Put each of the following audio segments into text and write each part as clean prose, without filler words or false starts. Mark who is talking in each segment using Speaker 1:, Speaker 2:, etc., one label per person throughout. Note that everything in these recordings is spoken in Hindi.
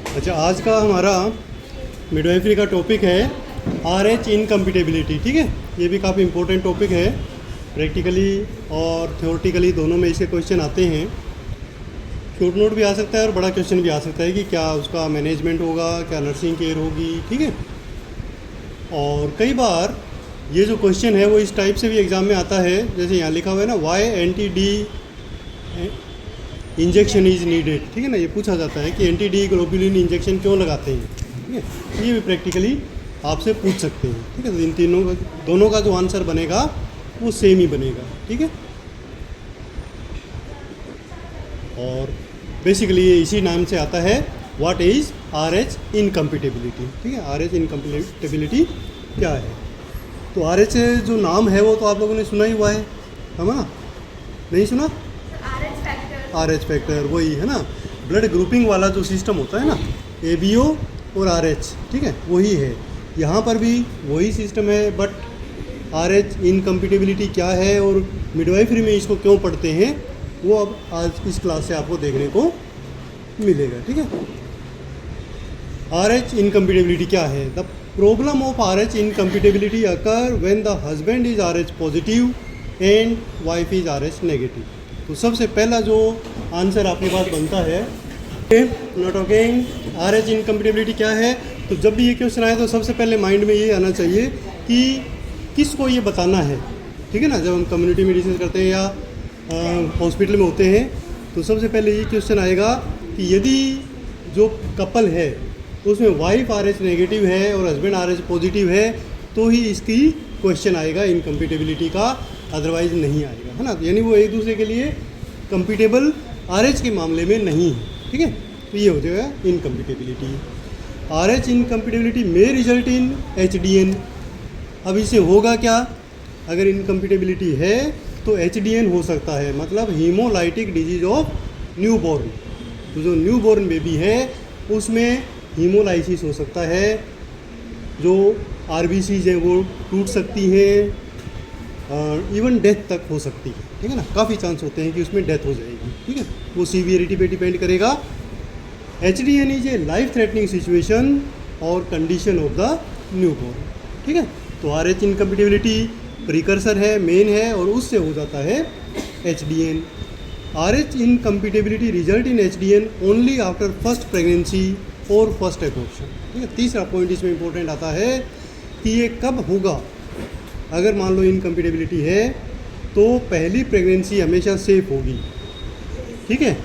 Speaker 1: अच्छा, आज का हमारा मिडवाइफरी का टॉपिक है RH इनकम्पिटेबिलिटी। ठीक है, ये भी काफ़ी इम्पोर्टेंट टॉपिक है। प्रैक्टिकली और थ्योरेटिकली दोनों में इसके क्वेश्चन आते हैं। शॉर्ट नोट भी आ सकता है और बड़ा क्वेश्चन भी आ सकता है कि क्या उसका मैनेजमेंट होगा, क्या नर्सिंग केयर होगी। ठीक है, और कई बार ये जो क्वेश्चन है वो इस टाइप से भी एग्ज़ाम में आता है, जैसे यहाँ लिखा हुआ है ना, why NTD injection is needed. ठीक है ना, ये पूछा जाता है कि NTD ग्लोबुलिन इंजेक्शन क्यों लगाते हैं। ठीक है, ये भी प्रैक्टिकली आपसे पूछ सकते हैं। ठीक है, तो इन दोनों का जो आंसर बनेगा वो सेम ही बनेगा। ठीक है, और बेसिकली ये इसी नाम से आता है, व्हाट इज़ RH इनकम्पिटेबिलिटी। ठीक है, RH इनकम्पिटेबिलिटी क्या है। तो RH जो नाम है वो तो आप लोगों ने सुना ही हुआ है ना, नहीं सुना? RH फैक्टर वही है ना, ब्लड ग्रुपिंग वाला जो सिस्टम होता है ना, ABO और RH। ठीक है, वही है। यहाँ पर भी वही सिस्टम है, बट RH इनकम्पिटेबिलिटी क्या है और मिडवाइफरी में इसको क्यों पढ़ते हैं वो अब आज इस क्लास से आपको देखने को मिलेगा। ठीक है, RH इनकम्पिटेबिलिटी क्या है। The problem of RH incompatibility occur when the husband is RH positive and wife is RH negative. तो सबसे पहला जो आंसर आपके पास बनता है, नॉट अगेन RH इनकम्पिटेबिलिटी क्या है। तो जब भी ये क्वेश्चन आए तो सबसे पहले माइंड में ये आना चाहिए कि किसको ये बताना है। ठीक है ना, जब हम कम्युनिटी मेडिसिन करते हैं या हॉस्पिटल में होते हैं तो सबसे पहले ये क्वेश्चन आएगा कि यदि जो कपल है उसमें वाइफ RH नेगेटिव है और हस्बैंड RH पॉजिटिव है तो ही इसकी क्वेश्चन आएगा इनकम्पिटेबिलिटी का, अदरवाइज नहीं आएगा, है ना। यानी वो एक दूसरे के लिए कंपिटेबल RH के मामले में नहीं है। ठीक है, तो ये हो जाएगा इनकम्पिटेबिलिटी। RH इनकम्पिटेबिलिटी में रिजल्ट इन HDN। अब इससे होगा क्या, अगर इनकम्पिटेबिलिटी है तो HDN हो सकता है, मतलब हीमोलाइटिक डिजीज ऑफ न्यूबॉर्न। तो जो न्यूबॉर्न बेबी है उसमें हीमोलाइसिस हो सकता है, जो RBCs हैं वो टूट सकती हैं, इवन डेथ तक हो सकती है। ठीक है ना, काफ़ी चांस होते हैं कि उसमें डेथ हो जाएगी। ठीक है, वो सीवियरिटी पे डिपेंड करेगा। HDN is a life threatening situation और कंडीशन ऑफ द न्यूबॉर्न। ठीक है, तो RH इनकम्पिटेबिलिटी प्रिकर्सर है, मेन है, और उससे हो जाता है HDN। RH incompatibility result in HDN only after first pregnancy और फर्स्ट एबॉर्शन। ठीक है, तीसरा पॉइंट इसमें इंपॉर्टेंट आता है कि ये कब होगा। अगर मान लो इनकम्पिटेबिलिटी है तो पहली प्रेगनेंसी हमेशा सेफ होगी। ठीक है,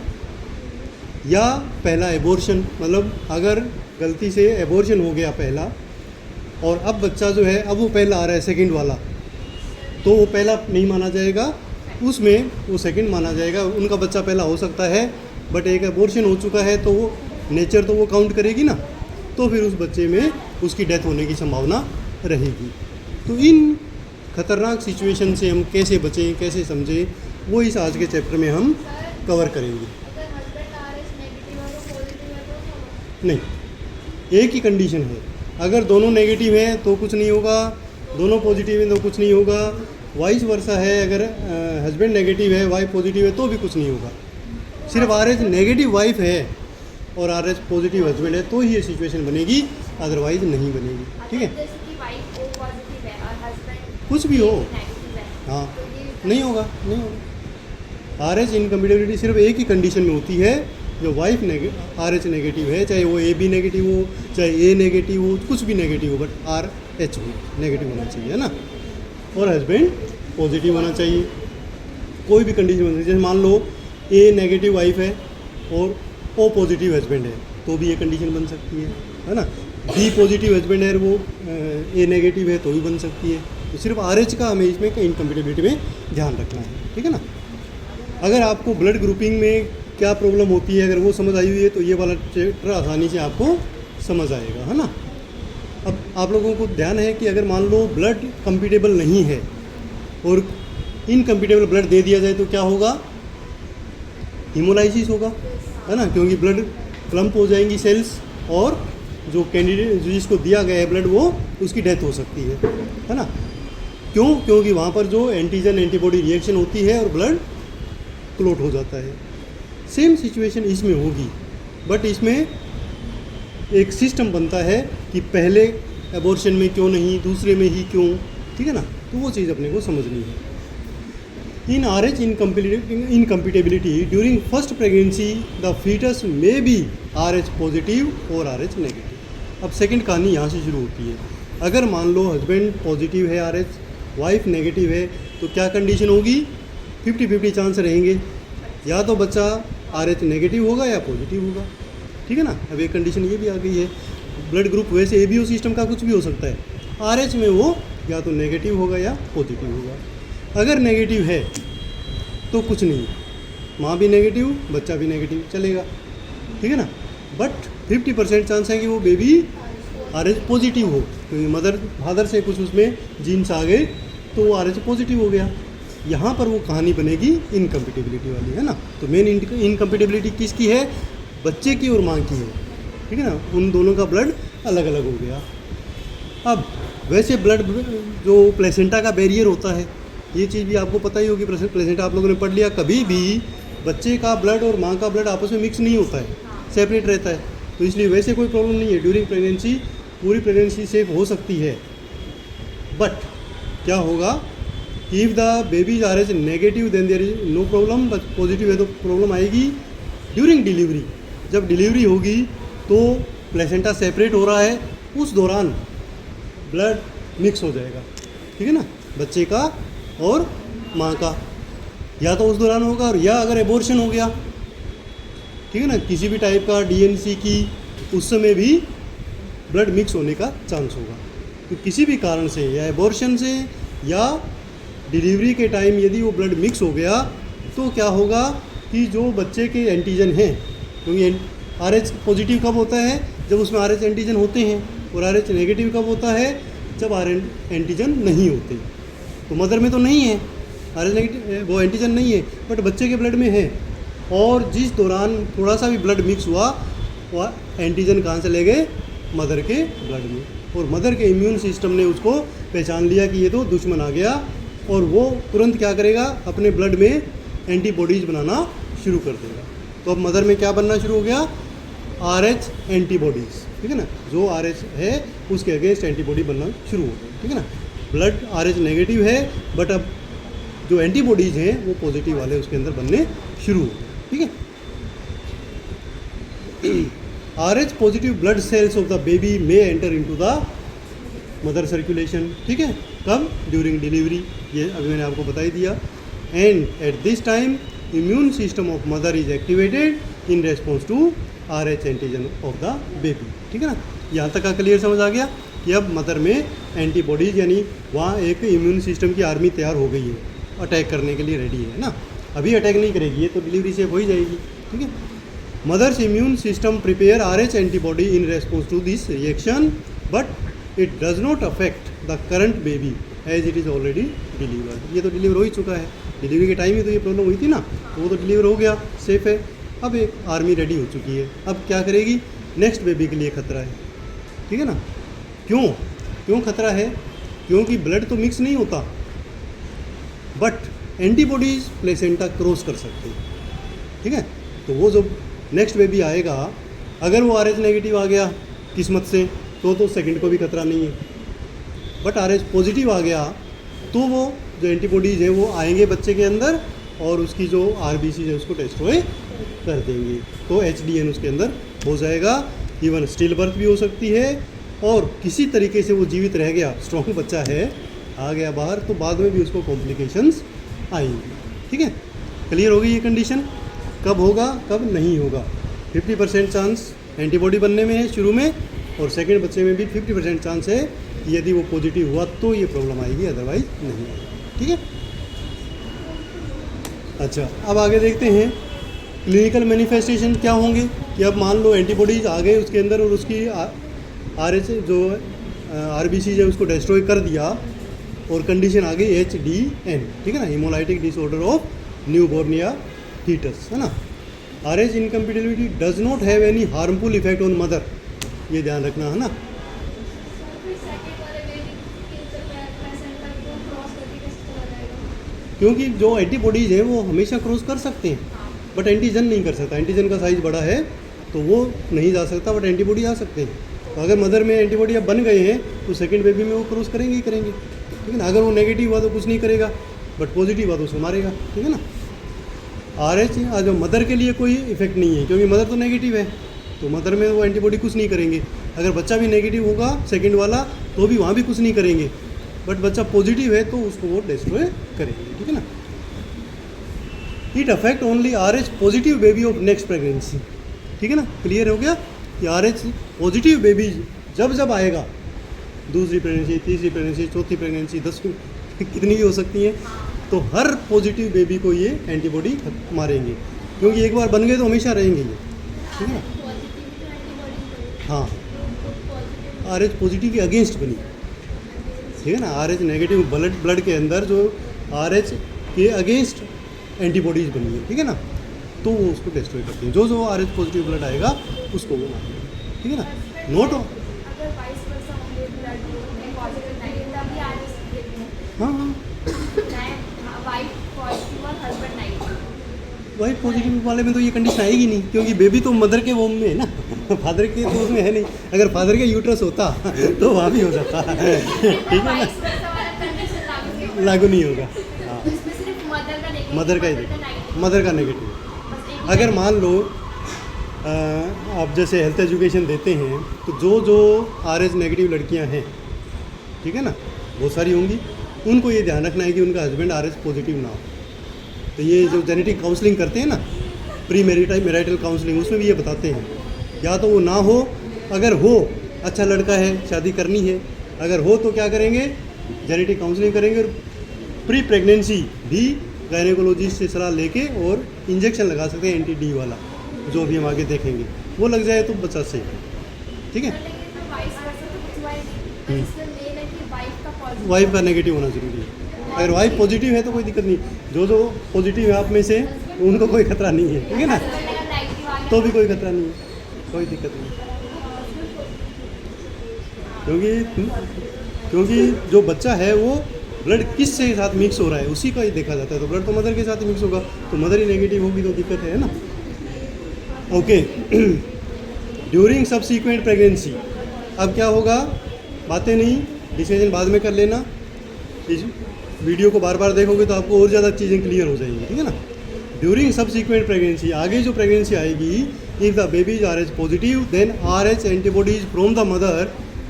Speaker 1: या पहला एबॉर्शन, मतलब अगर गलती से एबॉर्शन हो गया पहला और अब बच्चा जो है अब वो पहला आ रहा है सेकंड वाला, तो वो पहला नहीं माना जाएगा, उसमें वो सेकंड माना जाएगा। उनका बच्चा पहला हो सकता है बट एक एबॉर्शन हो चुका है तो वो नेचर तो वो काउंट करेगी ना, तो फिर उस बच्चे में उसकी डेथ होने की संभावना रहेगी। तो इन खतरनाक सिचुएशन से हम कैसे बचें, कैसे समझें, वो इस आज के चैप्टर में हम कवर करेंगे। नहीं, एक ही कंडीशन है, अगर दोनों नेगेटिव हैं तो कुछ नहीं होगा, दोनों पॉजिटिव हैं तो कुछ नहीं होगा, वाइस वर्सा है, अगर हस्बैंड नेगेटिव है वाइफ पॉजिटिव है तो भी कुछ नहीं होगा। सिर्फ RH नेगेटिव वाइफ है और RH पॉजिटिव हस्बैंड है तो ही ये सिचुएशन बनेगी, अदरवाइज नहीं बनेगी। ठीक है, कुछ भी हो, हाँ, नहीं होगा, नहीं होगा। RH इनकम्पिटेबिलिटी सिर्फ एक ही कंडीशन में होती है, जो वाइफ RH नेगेटिव है, चाहे वो AB नेगेटिव हो, चाहे A नेगेटिव हो, कुछ भी नेगेटिव हो, बट RH नेगेटिव होना चाहिए, है ना, और हस्बैंड पॉजिटिव होना चाहिए। कोई भी कंडीशन होनी चाहिए, जैसे मान लो A नेगेटिव वाइफ है और O पॉजिटिव हस्बैंड है तो भी ये कंडीशन बन सकती है ना। B पॉजिटिव हस्बैंड है, वो A नेगेटिव है तो भी बन सकती है। तो सिर्फ RH का हमें इसमें इनकम्पिटेबिलिटी में ध्यान रखना है। ठीक है ना, अगर आपको ब्लड ग्रुपिंग में क्या प्रॉब्लम होती है अगर वो समझ आई हुई है तो ये वाला चैप्टर आसानी से आपको समझ आएगा, है ना। अब आप लोगों को ध्यान है कि अगर मान लो ब्लड कंपिटेबल नहीं है और इनकम्पिटेबल ब्लड दे दिया जाए तो क्या होगा, हीमोलाइसिस होगा, है ना, क्योंकि ब्लड क्लम्प हो जाएंगी सेल्स और जो कैंडिडेट जिसको दिया गया है ब्लड वो उसकी डेथ हो सकती है ना। क्यों, क्योंकि वहाँ पर जो एंटीजन एंटीबॉडी रिएक्शन होती है और ब्लड क्लोट हो जाता है। सेम सिचुएशन इसमें होगी, बट इसमें एक सिस्टम बनता है कि पहले एबॉर्शन में क्यों नहीं, दूसरे में ही क्यों, ठीक है ना। तो वो चीज़ अपने को समझनी है। In RH incompatibility during first pregnancy the foetus may be RH positive और RH नेगेटिव। अब सेकंड कहानी यहाँ से शुरू होती है। अगर मान लो हस्बैंड पॉजिटिव है RH, वाइफ नेगेटिव है, तो क्या कंडीशन होगी? 50-50 चांस रहेंगे, या तो बच्चा RH नेगेटिव होगा या पॉजिटिव होगा, ठीक है ना। अब एक कंडीशन ये भी आ गई है, ब्लड ग्रुप वैसे ABO सिस्टम का कुछ भी हो सकता है, RH में वो या तो नेगेटिव होगा या पॉजिटिव होगा। अगर नेगेटिव है तो कुछ नहीं, माँ भी नेगेटिव, बच्चा भी नेगेटिव, चलेगा, ठीक है ना। बट 50% चांस है कि वो बेबी RH पॉजिटिव हो, क्योंकि फादर से कुछ उसमें जीन्स आ गए तो वो RH पॉजिटिव हो गया। यहाँ पर वो कहानी बनेगी इनकम्पेटिबिलिटी वाली, है ना। तो मेन इनकम्पेटिबिलिटी किसकी है? बच्चे की और माँ की है, ठीक है ना। उन दोनों का ब्लड अलग अलग हो गया। अब वैसे ब्लड जो प्लेसेंटा का बैरियर होता है, ये चीज़ भी आपको पता ही होगी, प्लेसेंटा आप लोगों ने पढ़ लिया। कभी भी बच्चे का ब्लड और माँ का ब्लड आपस में मिक्स नहीं होता है, सेपरेट रहता है। तो इसलिए वैसे कोई प्रॉब्लम नहीं है, ड्यूरिंग प्रेगनेंसी पूरी प्रेगनेंसी सेफ हो सकती है। बट क्या होगा? If the baby's RH negative then there is no problem, but positive है तो प्रॉब्लम आएगी ड्यूरिंग डिलीवरी। जब डिलीवरी होगी तो प्लेसेंटा सेपरेट हो रहा है, उस दौरान ब्लड मिक्स हो जाएगा, ठीक है ना, बच्चे का और माँ का, या तो उस दौरान होगा, और या अगर एबॉर्शन हो गया, ठीक है ना, किसी भी टाइप का DNC की, उस समय भी ब्लड मिक्स होने का चांस होगा। तो किसी भी कारण से, या एबॉर्शन से या डिलीवरी के टाइम यदि वो ब्लड मिक्स हो गया तो क्या होगा कि जो बच्चे के एंटीजन हैं, क्योंकि RH पॉजिटिव कब होता है? जब उसमें RH एंटीजन होते हैं, और RH नेगेटिव कब होता है? जब RH एंटीजन नहीं होते। तो मदर में तो नहीं है RH नेगेटिव, वो एंटीजन नहीं है, बट बच्चे के ब्लड में है। और जिस दौरान थोड़ा सा भी ब्लड मिक्स हुआ, वह एंटीजन कहाँ से ले गए? मदर के ब्लड में। और मदर के इम्यून सिस्टम ने उसको पहचान लिया कि ये तो दुश्मन आ गया, और वो तुरंत क्या करेगा? अपने ब्लड में एंटीबॉडीज़ बनाना शुरू कर देगा। तो अब मदर में क्या बनना शुरू हो गया? RH एंटीबॉडीज़, ठीक है ना। जो RH है उसके अगेंस्ट एंटीबॉडी बनना शुरू हो गई, ठीक है ना। ब्लड RH नेगेटिव है, बट अब जो एंटीबॉडीज़ हैं वो पॉजिटिव वाले उसके अंदर बनने शुरू हो गए, ठीक है। RH positive blood cells of the baby may enter into the mother circulation, ठीक है। कब? ड्यूरिंग डिलीवरी, ये अभी मैंने आपको बता ही दिया। And at this time immune system of mother is activated in response to RH antigen of the baby, ठीक है ना। यहाँ तक का क्लियर समझ आ गया कि अब मदर में एंटीबॉडीज़, यानी वहाँ एक इम्यून सिस्टम की आर्मी तैयार हो गई है, अटैक करने के लिए रेडी है ना। अभी अटैक नहीं करेगी, ये तो डिलीवरी से हो ही जाएगी, ठीक है। Mother's immune system prepare RH antibody in response to this reaction, but it does not affect the current baby as it is already delivered. ये तो डिलीवर हो ही चुका है, डिलीवरी के टाइम ही तो ये प्रॉब्लम हुई थी ना, तो वो तो डिलीवर हो गया, सेफ है। अब एक आर्मी रेडी हो चुकी है, अब क्या करेगी? नेक्स्ट बेबी के लिए खतरा है, ठीक है ना। क्यों खतरा है? क्योंकि ब्लड तो मिक्स नहीं होता, बट एंटीबॉडीज प्लेसेंटा क्रॉस कर सकते हैं, ठीक है। तो वो जो नेक्स्ट बेबी आएगा, अगर वो RH नेगेटिव आ गया किस्मत से तो सेकंड को भी खतरा नहीं है, बट RH पॉजिटिव आ गया तो वो जो एंटीबॉडीज़ हैं वो आएंगे बच्चे के अंदर, और उसकी जो RBC है उसको डिस्ट्रॉय कर देंगे, तो HDN उसके अंदर हो जाएगा। इवन स्टिल बर्थ भी हो सकती है, और किसी तरीके से वो जीवित रह गया, स्ट्रॉन्ग बच्चा है, आ गया बाहर, तो बाद में भी उसको कॉम्प्लिकेशंस आएंगी, ठीक है। क्लियर होगी ये कंडीशन? कब होगा, कब नहीं होगा? 50% चांस एंटीबॉडी बनने में है शुरू में, और सेकंड बच्चे में भी 50% चांस है कि यदि वो पॉजिटिव हुआ तो ये प्रॉब्लम आएगी, अदरवाइज नहीं आएगी, ठीक है। अच्छा, अब आगे देखते हैं क्लिनिकल मैनिफेस्टेशन क्या होंगे। कि अब मान लो एंटीबॉडीज आ गए उसके अंदर, और उसकी RH जो RBC है उसको डिस्ट्रॉय कर दिया, और कंडीशन आ गई HDN, ठीक है ना, हीमोलाइटिक डिसऑर्डर ऑफ न्यूबॉर्न या फीटस, है ना। RH incompatibility does not have any harmful effect on mother, ये ध्यान रखना, है ना। क्योंकि जो एंटीबॉडीज़ हैं वो हमेशा क्रॉस कर सकते हैं, बट एंटीजन नहीं कर सकता। एंटीजन का साइज़ बड़ा है, तो वो नहीं जा सकता, बट एंटीबॉडी आ सकते हैं। तो अगर मदर में एंटीबॉडी अब बन गए हैं तो सेकंड बेबी में वो क्रॉस करेंगे ही करेंगे, ठीक है ना। अगर वो नेगेटिव हुआ तो कुछ नहीं करेगा, बट पॉजिटिव हुआ तो उसको मारेगा, ठीक है ना। RH आज मदर के लिए कोई इफेक्ट नहीं है, क्योंकि मदर तो नेगेटिव है, तो मदर में वो एंटीबॉडी कुछ नहीं करेंगे। अगर बच्चा भी नेगेटिव होगा सेकंड वाला तो भी वहाँ भी कुछ नहीं करेंगे, बट बच्चा पॉजिटिव है तो उसको वो डिस्ट्रॉय करेंगे, ठीक है ना। It affect only RH positive baby of next pregnancy, ठीक है ना। क्लियर हो गया कि RH पॉजिटिव बेबी जब जब आएगा, दूसरी प्रेगनेंसी, तीसरी प्रेगनेंसी, चौथी प्रेगनेंसी, 10वीं कितनी भी हो सकती है, तो हर पॉजिटिव बेबी को ये एंटीबॉडी मारेंगे, क्योंकि एक बार बन गए तो हमेशा रहेंगे ये, ठीक है ना। हाँ, RH पॉजिटिव के अगेंस्ट बनी, ठीक है ना। RH नेगेटिव ब्लड के अंदर जो RH के अगेंस्ट एंटीबॉडीज बनी है, ठीक है ना, तो वो उसको डिस्ट्रॉय करती है। जो जो RH पॉजिटिव ब्लड आएगा उसको वो मारेंगे, ठीक है ना। नोट हाँ हाँ, वाइफ पॉजिटिव वाले में तो ये कंडीशन आएगी नहीं, क्योंकि बेबी तो मदर के वोम में है ना, फादर के तो उसमें है नहीं। अगर फादर के यूट्रस होता तो वहाँ भी हो जाता, ठीक है ना, लागू नहीं होगा। हाँ, मदर का नेगेटिव। अगर मान लो आप जैसे हेल्थ एजुकेशन देते हैं, तो जो RH नेगेटिव लड़कियां हैं, ठीक है ना, बहुत सारी होंगी, उनको ये ध्यान रखना है कि उनका हस्बैंड RH पॉजिटिव ना हो। तो ये जो जेनेटिक काउंसलिंग करते हैं ना, प्री मैरिटल काउंसलिंग, उसमें भी ये बताते हैं, या तो वो ना हो, अगर हो अच्छा लड़का है, शादी करनी है, अगर हो तो क्या करेंगे, जेनेटिक काउंसलिंग करेंगे, और प्री प्रेगनेंसी भी गायनेकोलॉजिस्ट से सलाह लेके और इंजेक्शन लगा सकते हैं एंटी-D वाला, जो भी हम आगे देखेंगे, वो लग जाए तो बच्चा सेफ है, ठीक है। वाइफ का नेगेटिव होना जरूरी है। अगर वाइफ पॉजिटिव है तो कोई दिक्कत नहीं, जो पॉजिटिव है आप में से उनको कोई खतरा नहीं है, ठीक है ना, तो भी कोई खतरा नहीं है, कोई दिक्कत नहीं, क्योंकि जो बच्चा है वो ब्लड किस से साथ मिक्स हो रहा है उसी का ही देखा जाता है। तो ब्लड तो मदर के साथ ही मिक्स होगा, तो मदर ही नेगेटिव होगी तो दिक्कत है ना। ओके, ड्यूरिंग सब्सीक्वेंट प्रेगनेंसी, अब क्या होगा, बातें नहीं, डिसीजन बाद में कर लेना। इस वीडियो को बार बार देखोगे तो आपको और ज़्यादा चीज़ें क्लियर हो जाएंगी, ठीक है ना। ड्यूरिंग सब्सीक्वेंट प्रेगनेंसी, आगे जो प्रेगनेंसी आएगी, if the baby is RH positive, then RH antibodies from the mother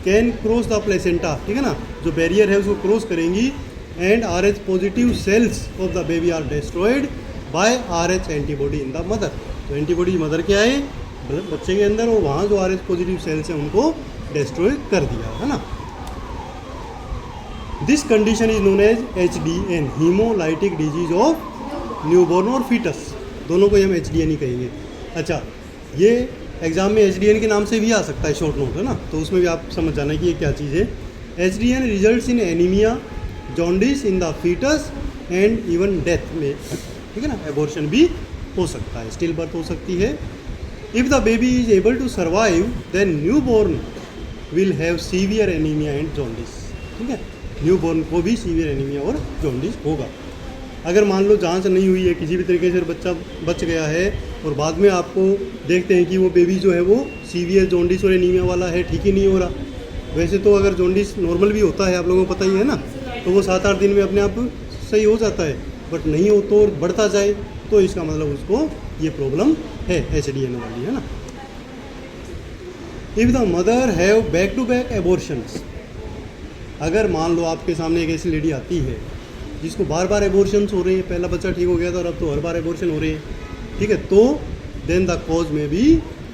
Speaker 1: can cross the placenta, ठीक है ना, जो बैरियर है उसको क्रॉस करेंगी, and RH positive cells of the baby are destroyed by RH antibody in the mother. तो एंटीबॉडी मदर के आए बच्चे के अंदर, और वहाँ जो RH पॉजिटिव सेल्स हैं उनको डिस्ट्रॉय कर दिया, है ना। This condition is known as HDN, haemolytic disease of newborn और फीटस, दोनों को हम HDN ही कहेंगे। अच्छा, ये एग्जाम में HDN के नाम से भी आ सकता है, शॉर्ट नोट है ना, तो उसमें भी आप समझ जाना कि ये क्या चीज़ है। HDN results in anaemia, jaundice in the foetus and even death में, ठीक है ना, एबॉर्शन भी हो सकता है, स्टिल बर्थ हो सकती है। If the baby is able to survive, then newborn will have severe anaemia and jaundice, ठीक है, न्यूबॉर्न को भी सीवियर एनीमिया और जॉन्डिस होगा। अगर मान लो जांच नहीं हुई है, किसी भी तरीके से बच्चा बच गया है, और बाद में आपको देखते हैं कि वो बेबी जो है वो सीवियर जॉन्डिस और एनीमिया वाला है, ठीक ही नहीं हो रहा। वैसे तो अगर जॉन्डिस नॉर्मल भी होता है, आप लोगों को पता ही है ना, तो वो 7-8 दिन में अपने आप सही हो जाता है, बट नहीं हो तो बढ़ता जाए, तो इसका मतलब उसको ये प्रॉब्लम है HDN वाली, है ना। If the mother have back to back abortions, अगर मान लो आपके सामने एक ऐसी लेडी आती है जिसको बार बार एबॉर्शंस हो रही है, पहला बच्चा ठीक हो गया था और अब तो हर बार एबॉर्शन हो रहे हैं, ठीक है, तो देन द कॉज में भी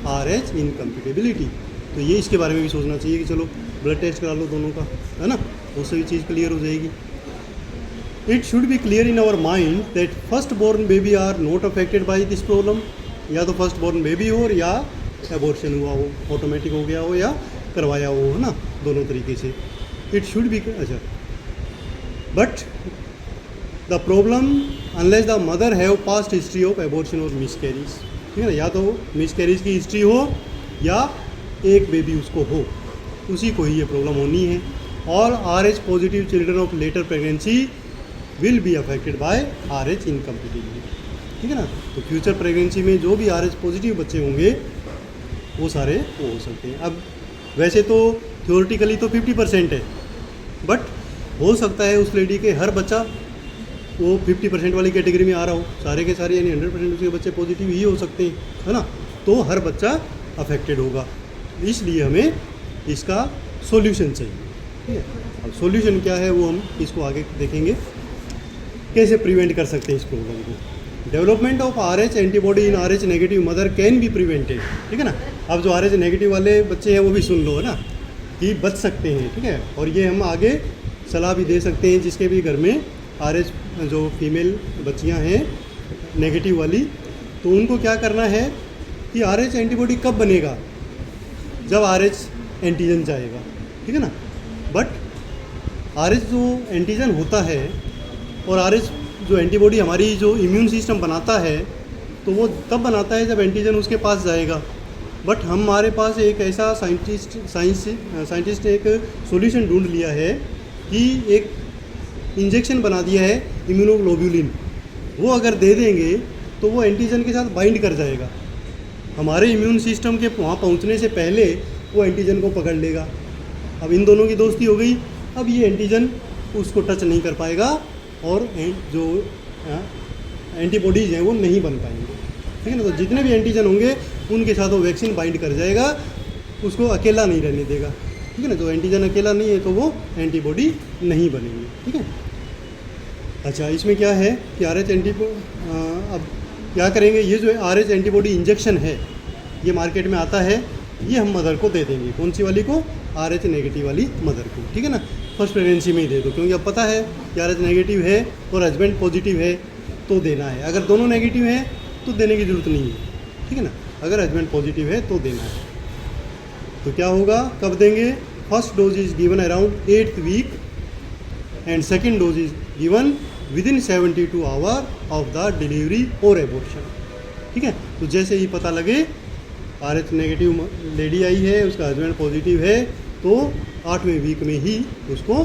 Speaker 1: RH इनकम्पैटिबिलिटी। तो ये इसके बारे में भी सोचना चाहिए कि चलो ब्लड टेस्ट करा लो दोनों का, है ना, उससे भी चीज़ क्लियर हो जाएगी। It should be clear in our mind that first born baby are not affected by this problem, या तो फर्स्ट बोर्न बेबी हो या एबॉर्शन हुआ हो, ऑटोमेटिक हो गया हो या करवाया हो, है ना, दोनों तरीके से। इट शुड बी, अच्छा, but the problem unless the mother have past history of abortion और मिसकैरीज, ठीक है ना, या तो मिसकैरीज की हिस्ट्री हो या एक बेबी उसको हो, उसी को ही ये प्रॉब्लम होनी है। और RH positive children of later pregnancy will be affected by RH incompatibility, ठीक है ना। तो फ्यूचर प्रेगनेंसी में जो भी RH पॉजिटिव बच्चे होंगे वो सारे वो हो सकते हैं। अब वैसे तो थ्योरेटिकली तो 50% है, बट हो सकता है उस लेडी के हर बच्चा वो 50% वाली कैटेगरी में आ रहा हो, सारे के सारे यानी 100% उसके बच्चे पॉजिटिव ही हो सकते हैं, है ना। तो हर बच्चा अफेक्टेड होगा, इसलिए हमें इसका सॉल्यूशन चाहिए, ठीक है। अब सॉल्यूशन क्या है वो हम इसको आगे देखेंगे, कैसे प्रिवेंट कर सकते हैं इस प्रॉब्लम को। Development of RH antibody in RH negative mother can be prevented, ठीक है ना। अब जो RH नेगेटिव वाले बच्चे हैं वो भी सुन लो, है ना, कि बच सकते हैं, ठीक है। और ये हम आगे सलाह भी दे सकते हैं जिसके भी घर में RH जो फीमेल बच्चियां हैं नेगेटिव वाली, तो उनको क्या करना है कि RH एंटीबॉडी कब बनेगा, जब RH एंटीजन जाएगा, ठीक है ना। बट RH जो एंटीजन होता है और RH जो एंटीबॉडी हमारी जो इम्यून सिस्टम बनाता है, तो वो तब बनाता है जब एंटीजन उसके पास जाएगा। बट हमारे पास एक ऐसा साइंटिस्ट ने एक सॉल्यूशन ढूंढ लिया है कि एक इंजेक्शन बना दिया है इम्यूनोग्लोबुलिन, वो अगर दे देंगे तो वो एंटीजन के साथ बाइंड कर जाएगा, हमारे इम्यून सिस्टम के वहाँ पहुँचने से पहले वो एंटीजन को पकड़ लेगा। अब इन दोनों की दोस्ती हो गई, अब ये एंटीजन उसको टच नहीं कर पाएगा और जो एंटीबॉडीज़ हैं वो नहीं बन पाएंगे, ठीक है ना। तो जितने भी एंटीजन होंगे उनके साथ वो वैक्सीन बाइंड कर जाएगा, उसको अकेला नहीं रहने देगा, ठीक है ना। तो एंटीजन अकेला नहीं है तो वो एंटीबॉडी नहीं बनेंगे, ठीक है। अच्छा, इसमें क्या है कि RH अब क्या करेंगे, ये जो RH एंटीबॉडी इंजेक्शन है ये मार्केट में आता है, ये हम मदर को दे देंगे। कौन सी वाली को? RH नेगेटिव वाली मदर को, ठीक है ना। फर्स्ट प्रेगनेंसी में ही दे दो, क्योंकि अब पता है कि RH नेगेटिव है और हस्बैंड पॉजिटिव है तो देना है। अगर दोनों नेगेटिव हैं तो देने की ज़रूरत नहीं है, ठीक है ना। अगर हस्बैंड पॉजिटिव है तो देना है। तो क्या होगा, कब देंगे? First dose is given around 8th week and second dose is given within 72 hour of the delivery और एबॉर्शन, ठीक है। तो जैसे ही पता लगे RH नेगेटिव लेडी आई है, उसका हस्बैंड पॉजिटिव है, तो 8वें वीक में ही उसको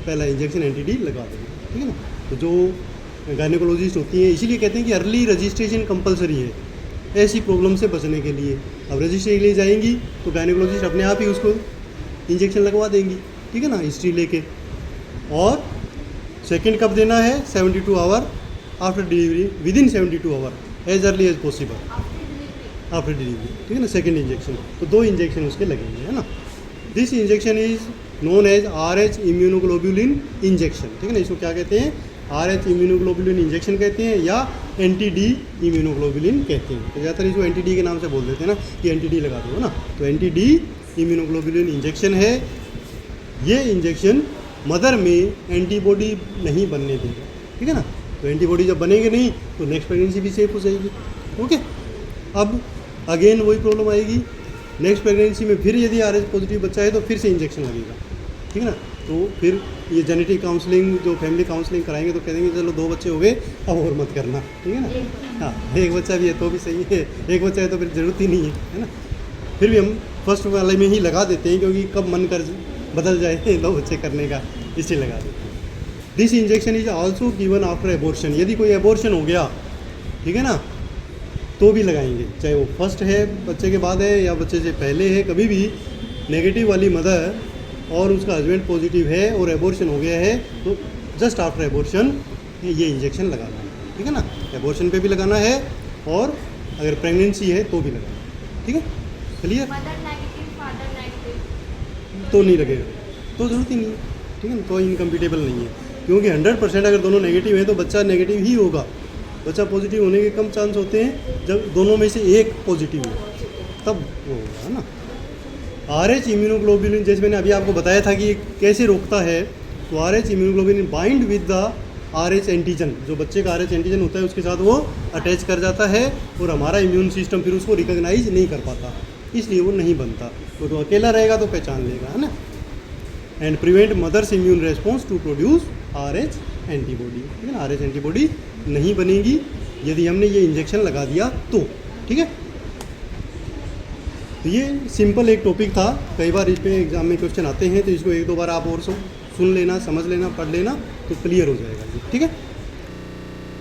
Speaker 1: पहला इंजेक्शन एंटी-डी लगा देंगे, ठीक है ना। तो जो गायनेकोलॉजिस्ट होती हैं इसीलिए कहते हैं कि अर्ली रजिस्ट्रेशन कंपलसरी है ऐसी प्रॉब्लम से बचने के लिए। अब रजिस्ट्रेशन के लिए जाएंगी तो गायनेकोलॉजिस्ट अपने आप ही उसको इंजेक्शन लगवा देंगी, ठीक है ना, हिस्ट्री लेके। और सेकेंड कब देना है? 72 hour after delivery, within 72 hour as early as possible after delivery, ठीक है ना, सेकेंड इंजेक्शन। तो 2 इंजेक्शन उसके लगेंगे, है ना। This injection is known as RH immunoglobulin injection, ठीक है ना। इसको क्या कहते हैं? RH इम्यूनोग्लोबुलिन इंजेक्शन कहते हैं या एंटी-डी इम्यूनोग्लोबुलिन कहते हैं। तो ज़्यादातर इसको एंटी-डी के नाम से बोल देते हैं ना कि एंटी-डी लगा दो, है ना। तो एंटी-डी इम्यूनोग्लोबुलिन इंजेक्शन है। ये इंजेक्शन मदर में एंटीबॉडी नहीं बनने देगा, ठीक है ना। तो एंटीबॉडी जब बनेंगे नहीं तो नेक्स्ट प्रेगनेंसी भी सेफ हो जाएगी, ओके। अब अगेन वही प्रॉब्लम आएगी, नेक्स्ट प्रेगनेंसी में फिर यदि RH पॉजिटिव बच्चा है तो फिर से इंजेक्शन लगेगा, ठीक है ना। तो फिर ये जेनेटिक काउंसलिंग जो फैमिली काउंसलिंग कराएंगे तो कह देंगे चलो 2 बच्चे हो गए, अब और मत करना, ठीक है ना। हाँ, 1 बच्चा भी है तो भी सही है, 1 बच्चा है तो फिर ज़रूरत ही नहीं है ना। फिर भी हम फर्स्ट वाले में ही लगा देते हैं क्योंकि कब मन कर बदल जाए 2 बच्चे करने का, इसलिए लगा देते हैं। This injection is also given after abortion, यदि कोई एबॉर्शन हो गया, ठीक है ना, तो भी लगाएंगे, चाहे वो फर्स्ट है बच्चे के बाद है या बच्चे से पहले है। कभी भी नेगेटिव वाली मदर और उसका हस्बैंड पॉजिटिव है और एबॉर्शन हो गया है तो जस्ट आफ्टर एबॉर्शन ये इंजेक्शन लगाना है, ठीक है ना। एबॉर्शन पे भी लगाना है और अगर प्रेगनेंसी है तो भी लगाना है, ठीक है, क्लियर। तो नहीं लगेगा, तो ज़रूरत ही नहीं है, ठीक है ना। तो इनकम्पिटेबल नहीं है, क्योंकि 100% अगर दोनों नेगेटिव हैं तो बच्चा नेगेटिव ही होगा। बच्चा पॉजिटिव होने के कम चांस होते हैं जब दोनों में से एक पॉजिटिव हो, तब वो होगा, है ना। RH इम्यूनोग्लोबुलिन, जैसे मैंने अभी आपको बताया था कि ये कैसे रोकता है, तो RH immunoglobulin bind with the RH antigen, जो बच्चे का RH एंटीजन होता है उसके साथ वो अटैच कर जाता है और हमारा इम्यून सिस्टम फिर उसको रिकॉग्नाइज नहीं कर पाता, इसलिए वो नहीं बनता। तो अकेला रहेगा तो पहचान लेगा, है ना। And prevent mother's immune response to produce RH antibody, ठीक है ना। RH एंटीबॉडी नहीं बनेगी यदि हमने ये इंजेक्शन लगा दिया तो, ठीक है। तो ये सिंपल एक टॉपिक था, कई बार इस पे एग्जाम में क्वेश्चन आते हैं, तो इसको 1-2 बार आप और सुन लेना, समझ लेना, पढ़ लेना तो क्लियर हो जाएगा, ठीक है।